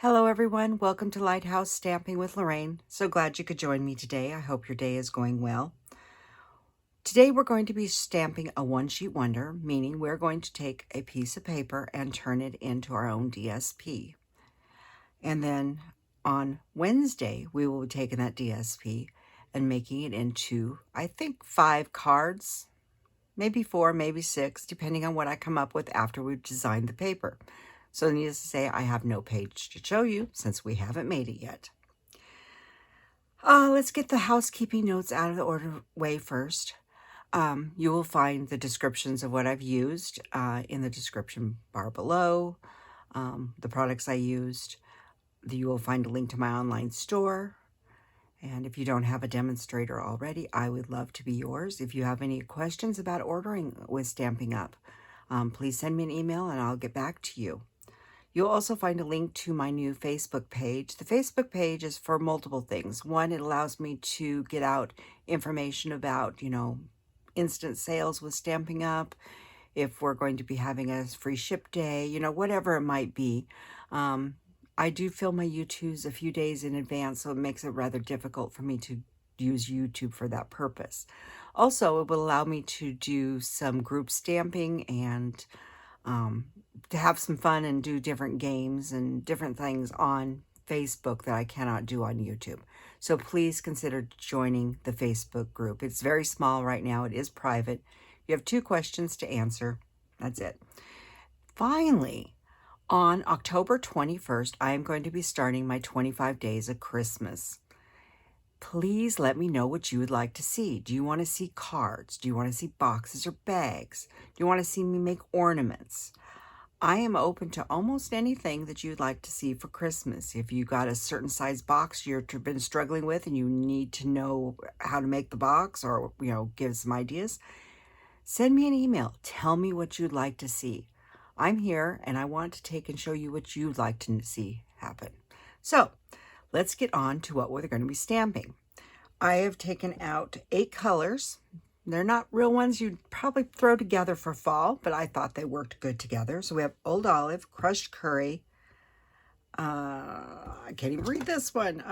Hello everyone, welcome to Lighthouse Stamping with Lorraine. So glad you could join me today. I hope your day is going well. Today we're going to be stamping a one-sheet wonder, meaning we're going to take a piece of paper and turn it into our own DSP. And then on Wednesday, we will be taking that DSP and making it into, I think, 5 cards, maybe 4, maybe 6, depending on what I come up with after we've designed the paper. So needless to say, I have no page to show you since we haven't made it yet. Let's get the housekeeping notes out of the way first. You will find the descriptions of what I've used in the description bar below, the products I used. You will find a link to my online store. And if you don't have a demonstrator already, I would love to be yours. If you have any questions about ordering with Stampin' Up, please send me an email and I'll get back to you. You'll also find a link to my new Facebook page. The Facebook page is for multiple things. One, it allows me to get out information about, instant sales with Stampin' Up, if we're going to be having a free ship day, whatever it might be. I do film my YouTubes a few days in advance, so it makes it rather difficult for me to use YouTube for that purpose. Also, it will allow me to do some group stamping and to have some fun and do different games and different things on Facebook that I cannot do on YouTube. So please consider joining the Facebook group. It's very small right now. It is private. You have 2 questions to answer. That's it. Finally, on October 21st, I am going to be starting my 25 days of Christmas. Please let me know what you would like to see. Do you want to see cards? Do you want to see boxes or bags? Do you want to see me make ornaments? I am open to almost anything that you'd like to see for Christmas. If you got a certain size box you've been struggling with and you need to know how to make the box or, give some ideas, send me an email. Tell me what you'd like to see. I'm here and I want to take and show you what you'd like to see happen. So let's get on to what we're going to be stamping. I have taken out 8 colors. They're not real ones you'd probably throw together for fall, but I thought they worked good together. So we have Old Olive, Crushed Curry, I can't even read this one,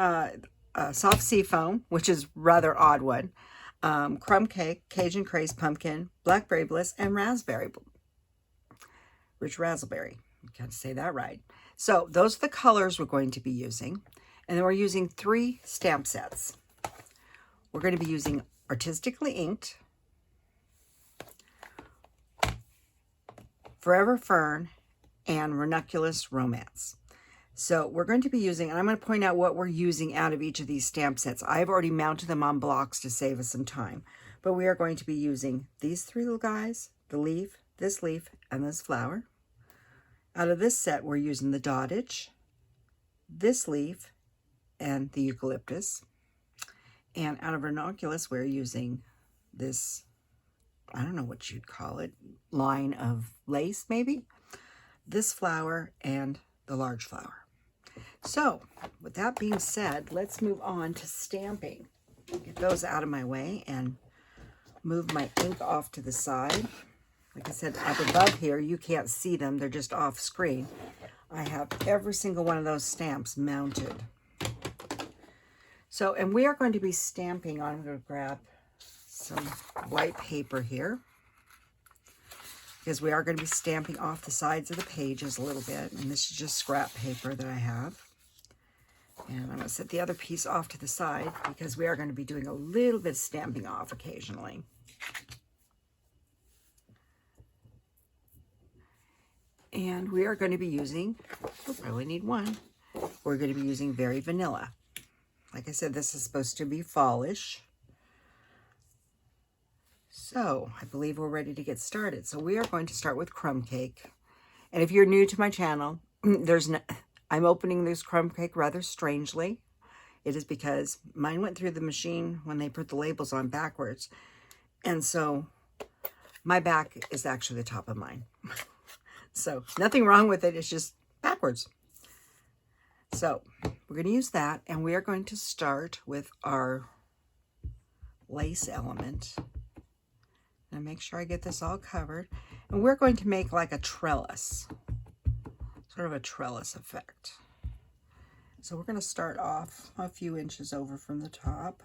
Soft Seafoam, which is rather odd one, Crumb Cake, Cajun Craze Pumpkin, Blackberry Bliss, and Rich Razzleberry. Can't say that right. So those are the colors we're going to be using. And then we're using 3 stamp sets. We're going to be using Artistically Inked, Forever Fern, and Ranunculus Romance. So we're going to be using, and I'm going to point out what we're using out of each of these stamp sets. I've already mounted them on blocks to save us some time. But we are going to be using these 3 little guys, the leaf, and this flower. Out of this set, we're using the dottage, this leaf, and the eucalyptus. And out of Ranunculus, we're using this, I don't know what you'd call it, line of lace maybe, this flower, and the large flower. So with that being said, let's move on to stamping. Get those out of my way and move my ink off to the side. Like I said, up above here, you can't see them. They're just off screen. I have every single one of those stamps mounted. So, and we are going to be stamping on, I'm going to grab some white paper here, because we are going to be stamping off the sides of the pages a little bit. And this is just scrap paper that I have. And I'm going to set the other piece off to the side because we are going to be doing a little bit of stamping off occasionally. And we are going to be using, I really need one, we're going to be using Very Vanilla. Like I said, this is supposed to be fallish. So I believe we're ready to get started. So we are going to start with Crumb Cake. And if you're new to my channel, I'm opening this Crumb Cake rather strangely. It is because mine went through the machine when they put the labels on backwards. And so my back is actually the top of mine. So nothing wrong with it, it's just backwards. So we're going to use that, and we are going to start with our lace element. And make sure I get this all covered. And we're going to make like a trellis, sort of a trellis effect. So we're going to start off a few inches over from the top.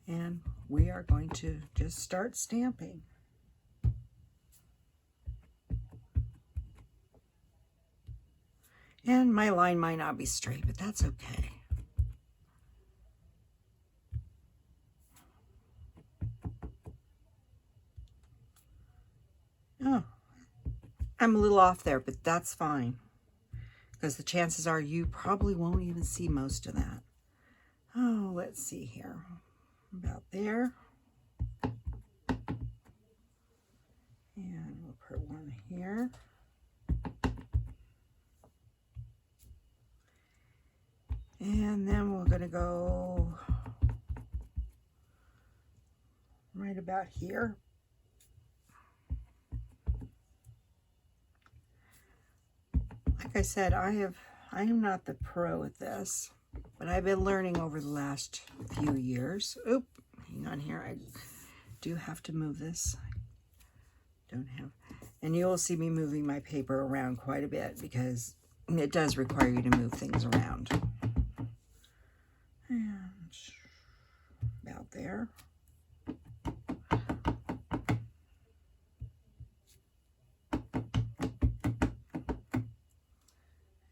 And we are going to just start stamping. And my line might not be straight, but that's okay. Oh, I'm a little off there, but that's fine, because the chances are you probably won't even see most of that. Oh, let's see here. About there. And we'll put one here. And then we're going to go right about here. Like I said, I am not the pro at this, but I've been learning over the last few years. Oop, hang on here. I do have to move this. And you will see me moving my paper around quite a bit because it does require you to move things around. And about there.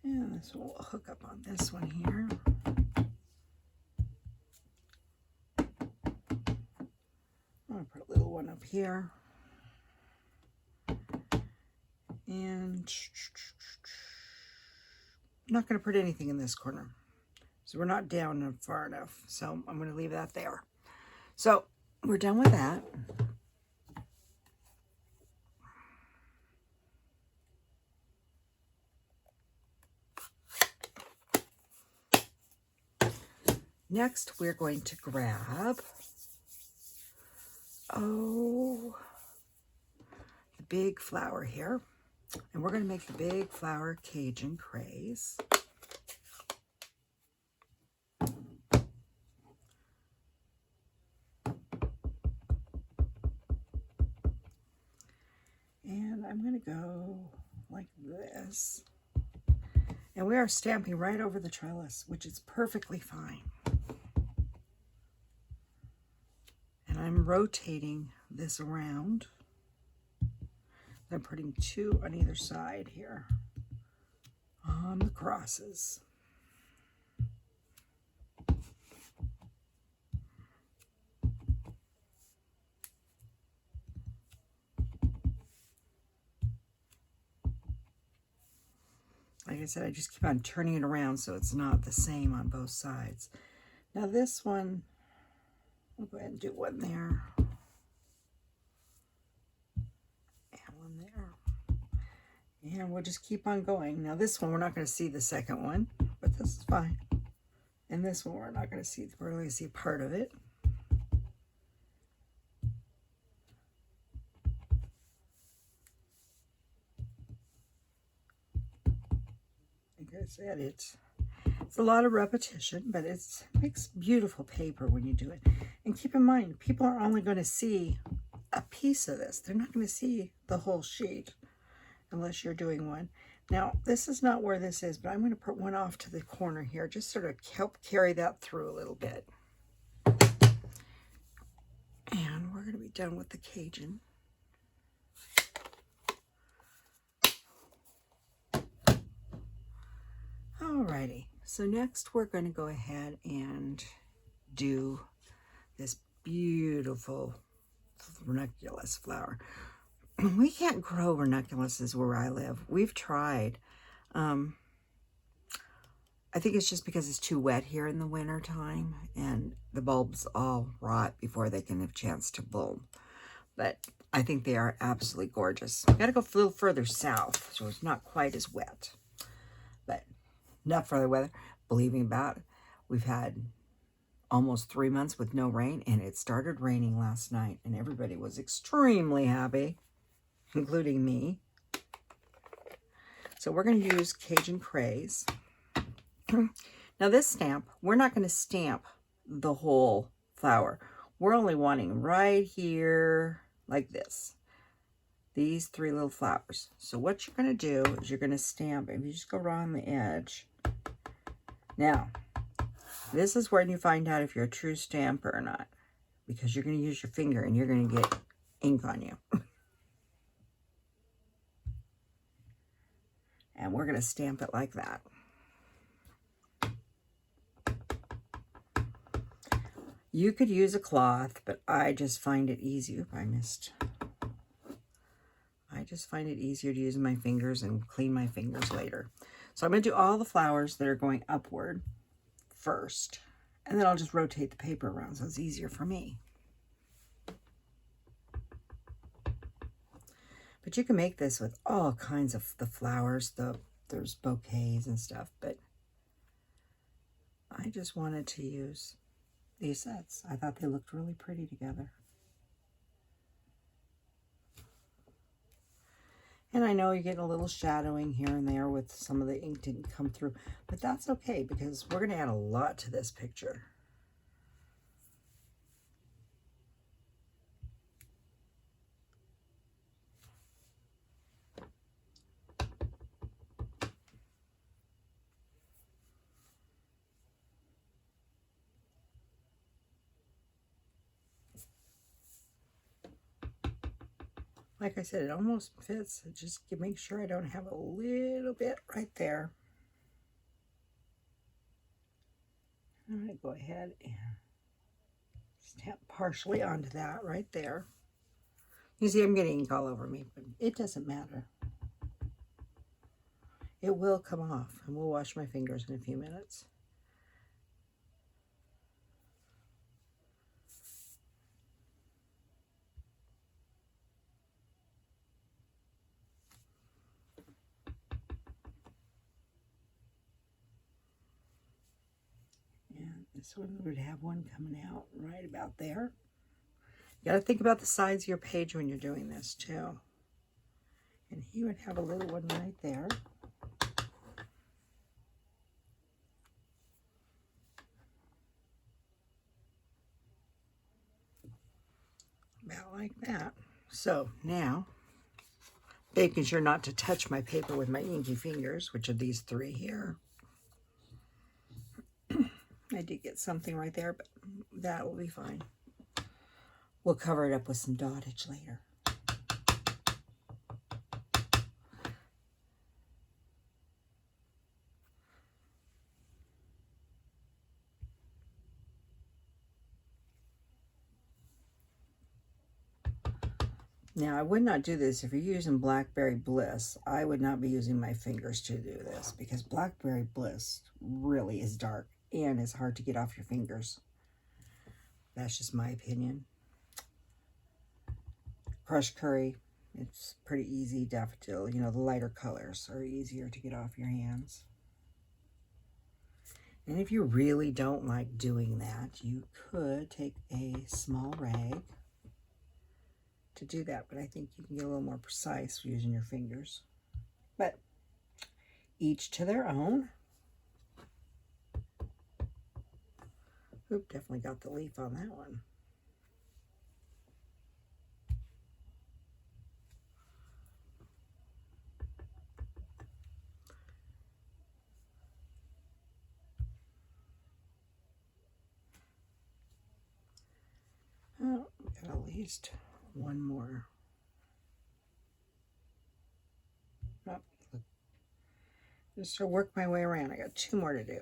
And this will hook up on this one here. I'm going to put a little one up here. And I'm not going to put anything in this corner. So we're not down far enough. So I'm going to leave that there. So we're done with that. Next, we're going to grab, the big flower here. And we're going to make the big flower Cajun Craze. And I'm going to go like this. And we are stamping right over the trellis, which is perfectly fine. And I'm rotating this around. I'm putting two on either side here on the crosses. Like I said, I just keep on turning it around so it's not the same on both sides. Now this one, I'll go ahead and do one there. And we'll just keep on going. Now this one, we're not going to see the second one, but this is fine. And this one, we're not going to see, we're going to see part of it. Like I said, it's a lot of repetition, but it makes beautiful paper when you do it. And keep in mind, people are only going to see a piece of this. They're not going to see the whole sheet unless you're doing one. Now, this is not where this is, but I'm going to put one off to the corner here, just sort of help carry that through a little bit. And we're going to be done with the Cajun. Alrighty, so next we're going to go ahead and do this beautiful ranunculus flower. We can't grow ranunculuses where I live. We've tried. I think it's just because it's too wet here in the winter time and the bulbs all rot before they can have a chance to bloom. But I think they are absolutely gorgeous. We got to go a little further south so it's not quite as wet. But enough for the weather. Believe me about it, we've had almost 3 months with no rain, and it started raining last night, and everybody was extremely happy, including me. So we're going to use Cajun Craze. Now this stamp, we're not going to stamp the whole flower. We're only wanting right here, like this. these 3 little flowers. So what you're going to do is you're going to stamp, if you just go around the edge. Now, this is when you find out if you're a true stamper or not, because you're going to use your finger and you're going to get ink on you. And we're going to stamp it like that. You could use a cloth, but I just find it easier. Oop, I just find it easier to use my fingers and clean my fingers later. So I'm going to do all the flowers that are going upward first, and then I'll just rotate the paper around so it's easier for me. But you can make this with all kinds of the flowers. There's bouquets and stuff, but I just wanted to use these sets. I thought they looked really pretty together. And I know you're getting a little shadowing here and there with some of the ink didn't come through, but that's okay because we're going to add a lot to this picture. Like I said, it almost fits. Just make sure I don't have a little bit right there. I'm going to go ahead and stamp partially onto that right there. You see I'm getting ink all over me, but it doesn't matter. It will come off, and we'll wash my fingers in a few minutes. This one would have one coming out right about there. You got to think about the size of your page when you're doing this too. And he would have a little one right there. About like that. So now, making sure not to touch my paper with my inky fingers, which are these 3 here. I did get something right there, but that will be fine. We'll cover it up with some dottage later. Now, I would not do this if you're using Blackberry Bliss. I would not be using my fingers to do this because Blackberry Bliss really is dark and it's hard to get off your fingers. That's just my opinion. Crushed Curry, it's pretty easy. Daffodil, you know, the lighter colors are easier to get off your hands. And if you really don't like doing that, you could take a small rag to do that, but I think you can get a little more precise using your fingers. But each to their own. Oop, definitely got the leaf on that one. Oh, got at least one more. Oh, look. Just to work my way around. I got 2 more to do.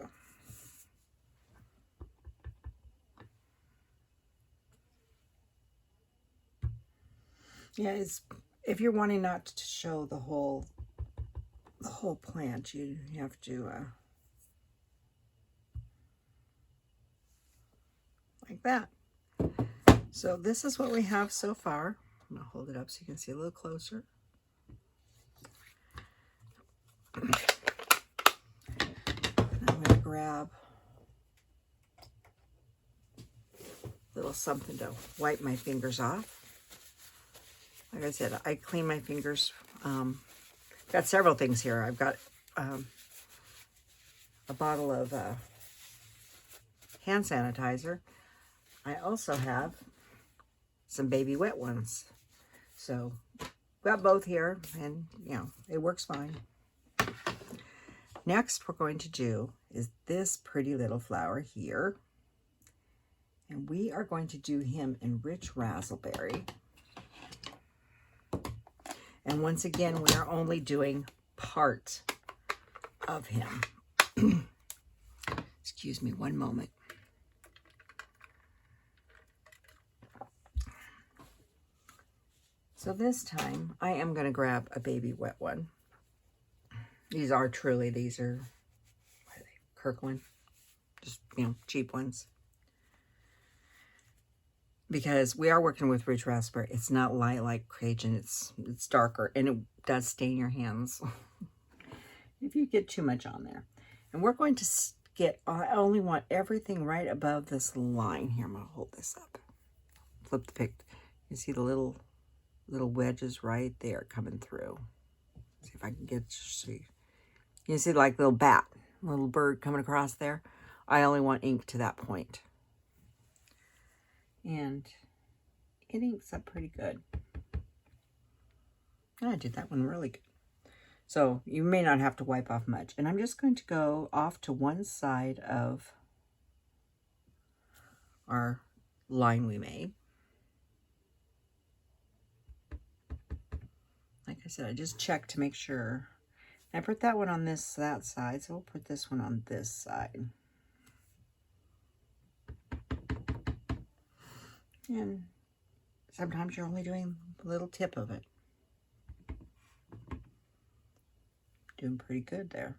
Yeah, it's if you're wanting not to show the whole plant, you have to like that. So this is what we have so far. I'm gonna hold it up so you can see a little closer. And I'm gonna grab a little something to wipe my fingers off. Like I said, I clean my fingers. Got several things here. I've got a bottle of hand sanitizer. I also have some baby wet ones. So got both here, and you know, it works fine. Next, we're going to do is this pretty little flower here. And we are going to do him in Rich Razzleberry. And once again, we are only doing part of him. Excuse me, one moment. So this time, I am going to grab a baby wet one. These are, what are they, Kirkland? Just, you know, cheap ones. Because we are working with Rich Raspberry. It's not light like Cajun. It's darker, and it does stain your hands if you get too much on there. And we're going to get, I only want everything right above this line here. I'm going to hold this up. Flip the pic. You see the little wedges right there coming through. See if I can get, see. You see like little bat, little bird coming across there. I only want ink to that point. And it inks up pretty good. And I did that one really good. So you may not have to wipe off much. And I'm just going to go off to one side of our line we made. Like I said, I just checked to make sure. I put that one on that side, so we'll put this one on this side. And sometimes you're only doing a little tip of it. Doing pretty good there.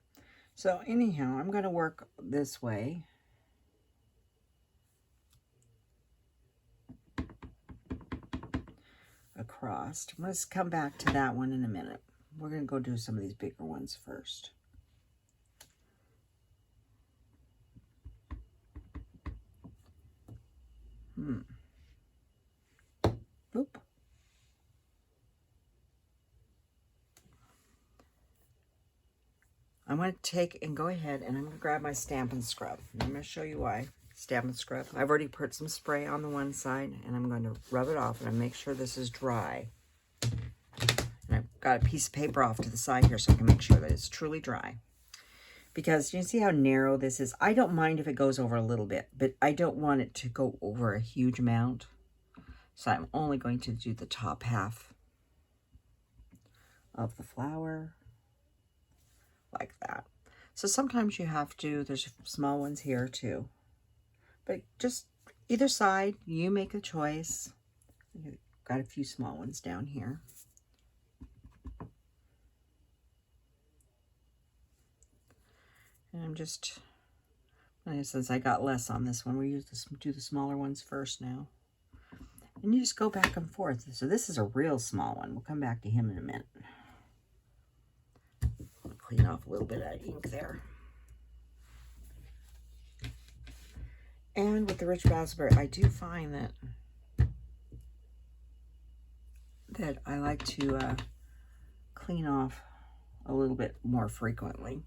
So anyhow, I'm going to work this way. Across. I'm going to come back to that one in a minute. We're going to go do some of these bigger ones first. Boop. I'm going to take and go ahead and I'm going to grab my Stampin Scrub. And I'm going to show you why. Stampin Scrub. I've already put some spray on the one side and I'm going to rub it off and I make sure this is dry. And I've got a piece of paper off to the side here so I can make sure that it's truly dry. Because you see how narrow this is? I don't mind if it goes over a little bit, but I don't want it to go over a huge amount. So I'm only going to do the top half of the flower like that. So sometimes you have to, there's small ones here too. But just either side, you make a choice. Got a few small ones down here. And I'm just, since I got less on this one, we do the smaller ones first now. And you just go back and forth. So this is a real small one. We'll come back to him in a minute. I'll clean off a little bit of ink there. And with the Rich Raspberry, I do find that I like to clean off a little bit more frequently.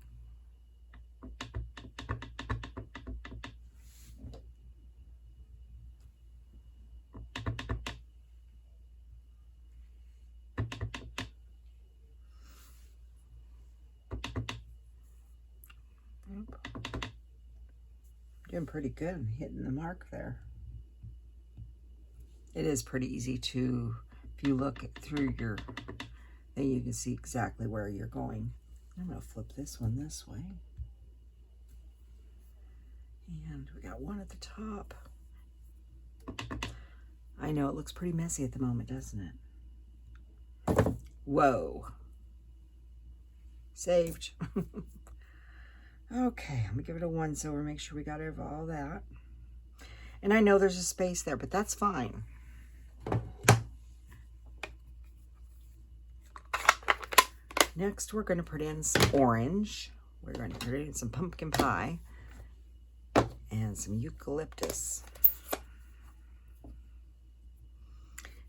Doing pretty good, hitting the mark there. It is pretty easy to, if you look through your thing, you can see exactly where you're going. I'm going to flip this one this way. And we got one at the top. I know it looks pretty messy at the moment, doesn't it? Whoa. Saved. Okay, let me give it a once over, make sure we got over all that. And I know there's a space there, but that's fine. Next, we're going to put in some orange. We're going to put in some pumpkin pie and some eucalyptus.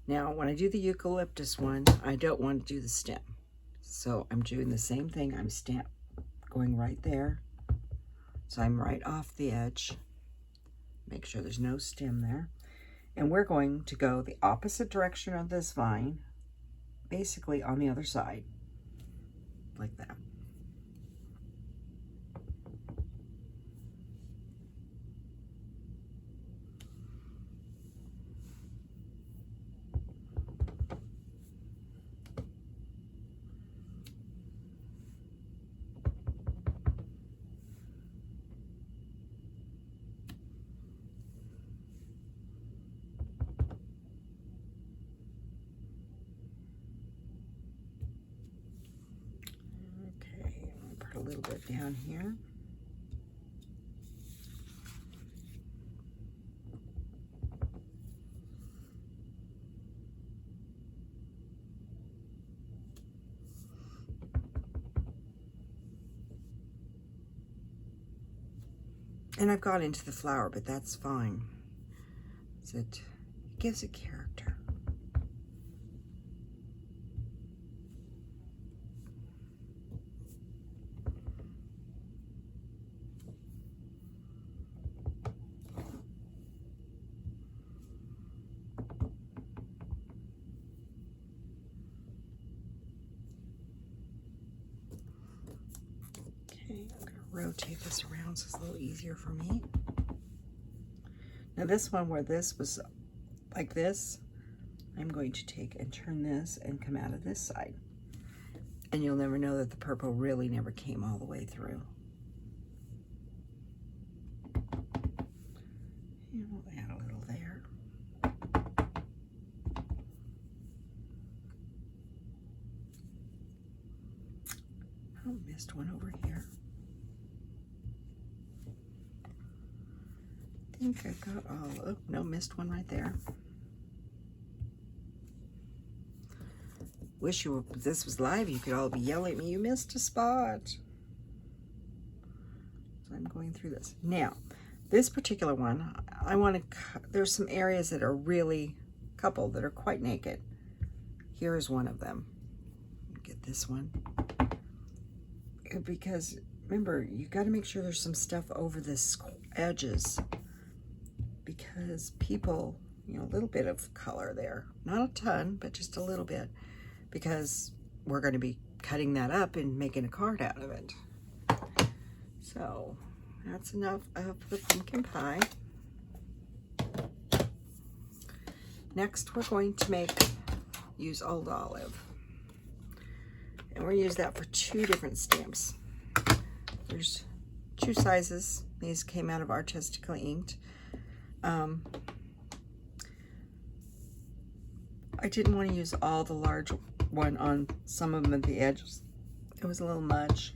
Now, when I do the eucalyptus one, I don't want to do the stem. So I'm doing the same thing. I'm going right there. So I'm right off the edge. Make sure there's no stem there. And we're going to go the opposite direction of this vine basically on the other side, like that. A little bit down here. And I've gone into the flower, but that's fine. It gives it character. Rotate this around so it's a little easier for me. Now this one where this was like this, I'm going to take and turn this and come out of this side. And you'll never know that the purple really never came all the way through. And we'll add a little there. Oh, missed one over here. I think I got all, oh, no, missed one right there. Wish you were, this was live, you could all be yelling at me, you missed a spot. So I'm going through this. Now, this particular one, I want to, there's some areas that are really, couple that are quite naked. Here is one of them. Get this one. Because, remember, you got to make sure there's some stuff over the edges. Because people, you know, a little bit of color there. Not a ton, but just a little bit. Because we're going to be cutting that up and making a card out of it. So, that's enough of the pumpkin pie. Next, we're going to use Old Olive. And we're going to use that for 2 different stamps. There's 2 sizes. These came out of Artistically Inked. I didn't want to use all the large one on some of them at the edges. It was a little much.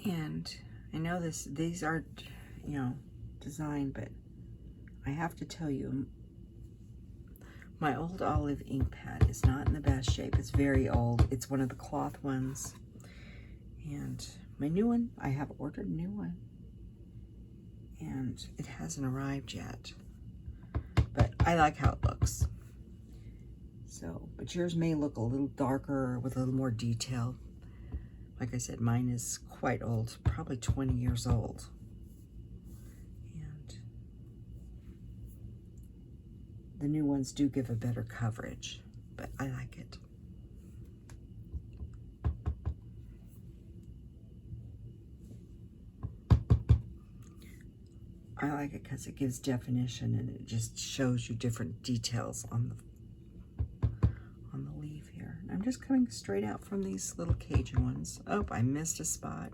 And I know these aren't, you know, designed, but I have to tell you, my Old Olive ink pad is not in the best shape. It's very old. It's one of the cloth ones. And my new one, I have ordered a new one. And it hasn't arrived yet. But I like how it looks. So, but yours may look a little darker with a little more detail. Like I said, mine is quite old, probably 20 years old. The new ones do give a better coverage, but I like it. I like it because it gives definition and it just shows you different details on the leaf here. And I'm just coming straight out from these little Cajun ones. Oh, I missed a spot.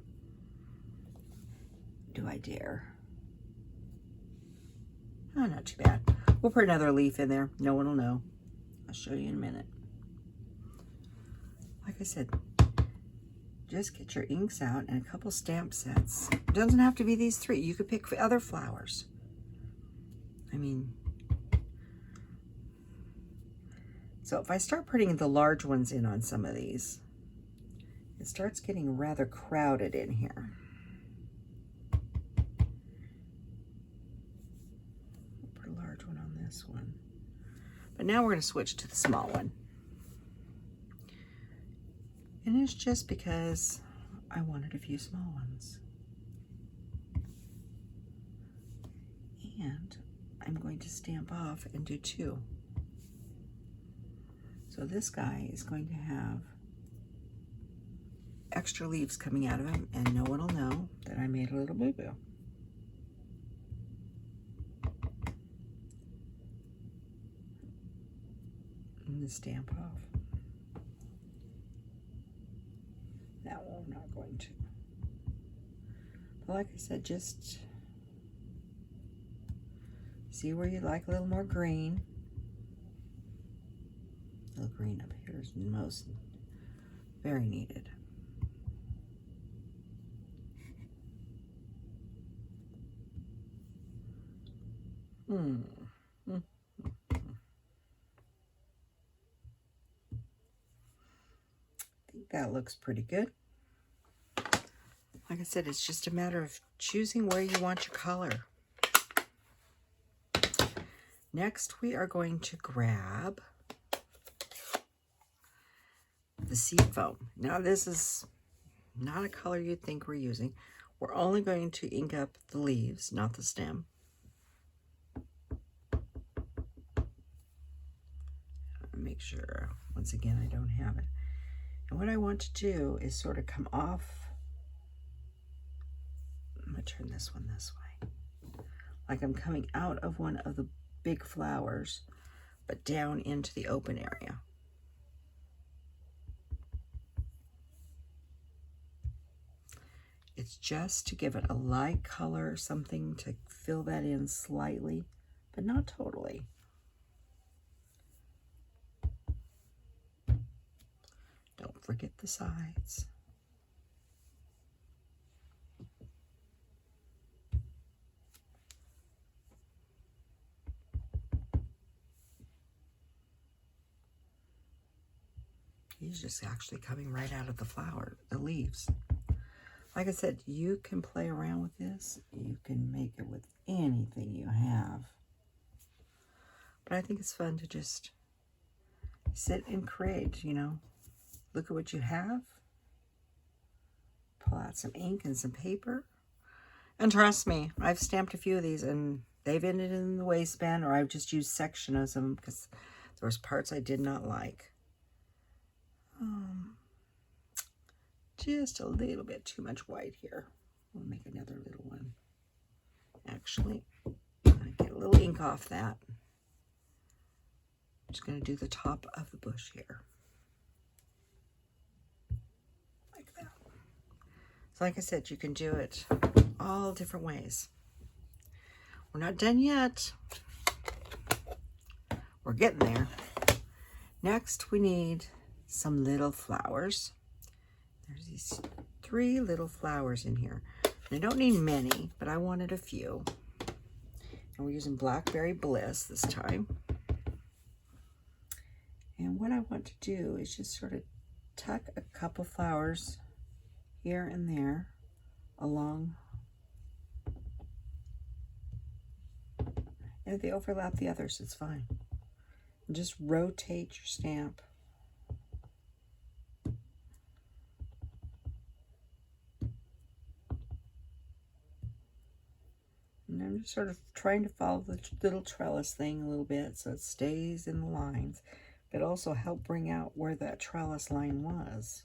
Do I dare? Oh, not too bad. We'll put another leaf in there. No one will know. I'll show you in a minute. Like I said, just get your inks out and a couple stamp sets. It doesn't have to be these 3. You could pick other flowers. I mean, so if I start putting the large ones in on some of these, it starts getting rather crowded in here. One. But now we're going to switch to the small one. And it's just because I wanted a few small ones. And I'm going to stamp off and do 2. So this guy is going to have extra leaves coming out of him, and no one will know that I made a little boo-boo. And stamp off. That one I'm not going to. But like I said, just see where you'd like a little more green. A little green up here is most very needed. I think that looks pretty good. Like I said, it's just a matter of choosing where you want your color. Next, we are going to grab the seed foam. Now, this is not a color you'd think we're using. We're only going to ink up the leaves, not the stem. Make sure, once again, I don't have it. And what I want to do is sort of come off. I'm going to turn this one this way. Like I'm coming out of one of the big flowers, but down into the open area. It's just to give it a light color, something to fill that in slightly, but not totally. Don't forget the sides. He's just actually coming right out of the flower, the leaves. Like I said, you can play around with this. You can make it with anything you have. But I think it's fun to just sit and create, you know. Look at what you have. Pull out some ink and some paper. And trust me, I've stamped a few of these and they've ended in the waistband, or I've just used sections of them because there was parts I did not like. Just a little bit too much white here. We'll make another little one. Actually, I'm going to get a little ink off that. I'm just going to do the top of the bush here. Like that. So like I said, you can do it all different ways. We're not done yet. We're getting there. Next, we need some little flowers. There's these 3 little flowers in here. I don't need many, but I wanted a few. And we're using Blackberry Bliss this time. And what I want to do is just sort of tuck a couple flowers here and there along. And if they overlap the others, it's fine. And just rotate your stamp. And I'm just sort of trying to follow the little trellis thing a little bit so it stays in the lines, but also help bring out where that trellis line was.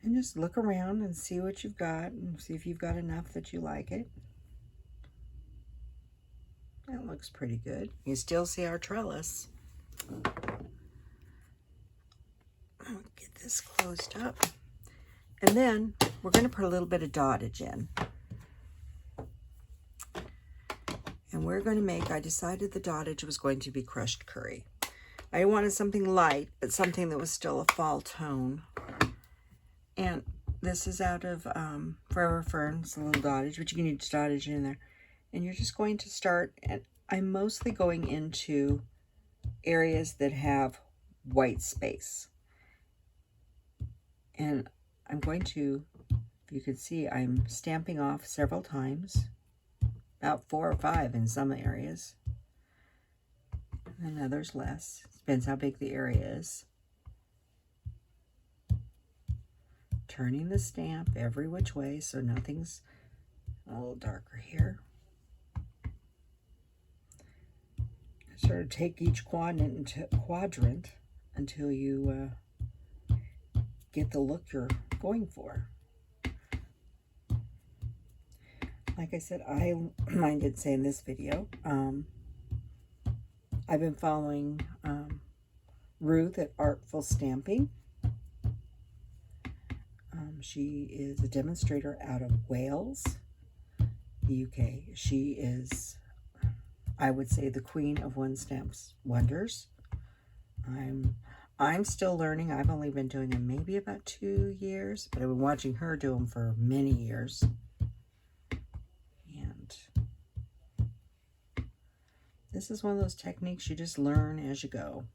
And just look around and see what you've got and see if you've got enough that you like it. That looks pretty good. You still see our trellis. I'll get this closed up. And then we're going to put a little bit of dottage in. And we're going to make, I decided the dottage was going to be crushed curry. I wanted something light, but something that was still a fall tone. And this is out of Forever Fern. It's a little dottage, but you can use dottage in there. And you're just going to start, and I'm mostly going into areas that have white space. And I'm going to, you can see I'm stamping off several times, about 4 or 5 in some areas, and others less. Depends how big the area is. Turning the stamp every which way so nothing's a little darker here. Sort of take each quadrant until you get the look you're going for. Like I said, I did say in this video, I've been following Ruth at Artful Stamping. She is a demonstrator out of Wales, the UK. She is, I would say, the queen of one stamp's wonders. I'm still learning. I've only been doing them maybe about 2 years, but I've been watching her do them for many years. And this is one of those techniques you just learn as you go.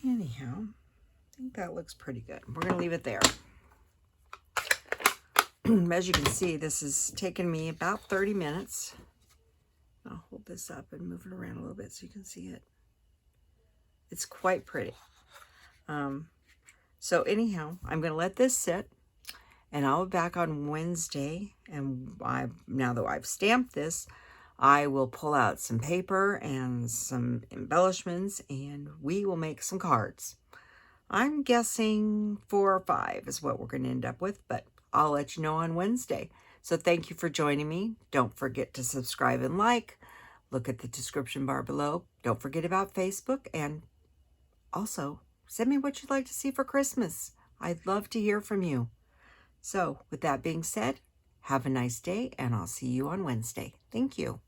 Anyhow, I think that looks pretty good. We're going to leave it there. As you can see, this has taken me about 30 minutes. I'll hold this up and move it around a little bit so you can see it. It's quite pretty. So anyhow, I'm going to let this sit, and I'll be back on Wednesday. And now that I've stamped this, I will pull out some paper and some embellishments, and we will make some cards. I'm guessing 4 or 5 is what we're going to end up with, but I'll let you know on Wednesday. So thank you for joining me. Don't forget to subscribe and like. Look at the description bar below. Don't forget about Facebook, and also send me what you'd like to see for Christmas. I'd love to hear from you. So with that being said, have a nice day, and I'll see you on Wednesday. Thank you.